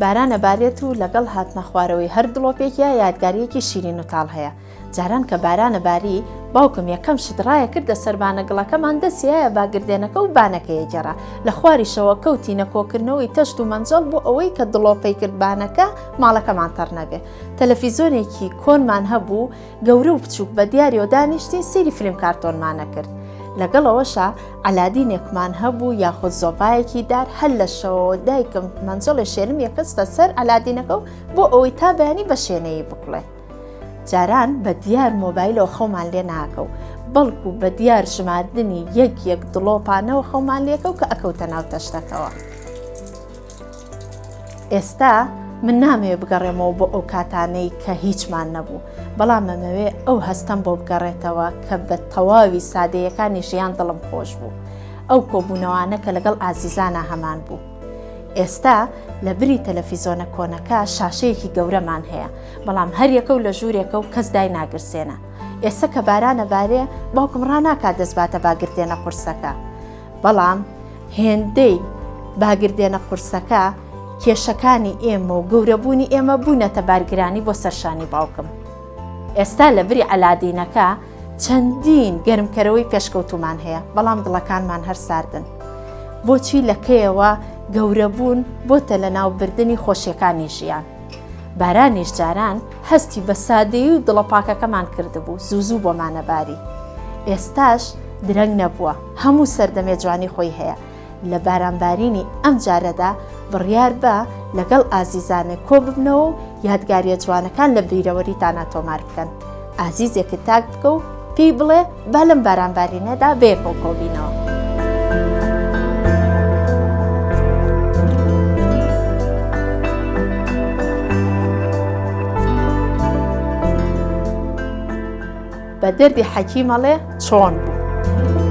بارانە بارێت و لەگەڵ هاتنە خوارەوەی هەر دڵۆپێکە یادگاریەکی شیرین و تاڵ هەیە. جاران کە بارانە باری باوکم یەکەم شتڕایە کردە سەربانە گڵەکەمان دەسیایە باگردێنەکە و بانەکەیە جێرا لە خواریشەوە کەوتی نەکۆکردنەوەی تەشت و مەنجەڵ بۆ ئەوەی کە دڵۆپەی کردبانەکە ماڵەکەمان تەڕ نەبێ. تەلەڤیزۆنێکی کۆنمان هەبوو گەورە و بچووک بە دیاریەوە دانیشتی سەیری فیلم کارتۆنمانە کرد. لەگەڵەوەشە ئەلادینێکمان هەبوو یاخود زۆڤایەکی دار هەر لە شەوەوە دایکم مەنجەڵی شێرم یەکەستە سەر ئەلادینەکە و بۆ ئەوەی تا بەیانی بە شوێنەیە بکڵێ. جاران بە دیار مۆبایلەوە خەومان لێ ناکە و بەڵکو بە دیار ژماردنی یەک دڵۆپانەوە خەومان لێکە و کە ئەکەوتە ناو تەشتەکەوە. ئێستا من نامەوێت بگەڕێمەوە بۆ ئەو کاتانەی کە هیچمان نەبوو، بەڵام ئەمەوێ ئەو هەستەم بۆ بگەڕێتەوە کە بە تەواوی سادەیەکانی ژیان دڵم خۆش بوو، ئەو کۆبوونەوانە کە لەگەڵ ئازیزانە هەمان بوو. ئێستا لە بری تەلەڤیزۆنە کۆنەکە شاشەیەکی گەورەمان هەیە، بەڵام هەر یەکە و لە ژوورێکە و کەس دای ناگرسێنە. ئێستا کە بارانە بارێ باوکم ڕناکات دەستباتە باگردێنە قورسەکە، بەڵام هێندەی باگردێنە قورسەکە کێشەکانی ئێمە و گەورەبوونی ئێمە بوونەتە بارگرانی بۆ سەرشانی باوکم. ئێستا لە بری ئەلادینەکە چەندین گەرمکەرەوەی پێشکەوتومان هەیە، بەڵام دڵەکانمان هەر ساردن. بۆچی لەکەیەوە گەورەبوون بۆتە لە ناوبردنی خۆشیەکانی ژیان. بارانیش جاران هەستی بە سادەیی و دڵەپاکەکەمان کردبوو، زوو بۆمانە باری. ئێستاش درەنگ نەبووە، هەموو سەردەمێ جوانی خۆی هەیە. لە بارانبارینی ئەم جارەدا بڕیار بە لەگەڵ ئازیزانێک کۆ ببنەوە و یادگاریە جوانەکان لە بیرەوەریتانە تۆمار بکەن. ئازیزێکت تاک بکە و پێی بڵێ با لەم بارانبارینەدا بەیەکەوە کۆبینەوە. بە دەردی حەکیمەڵێ چۆن بوو.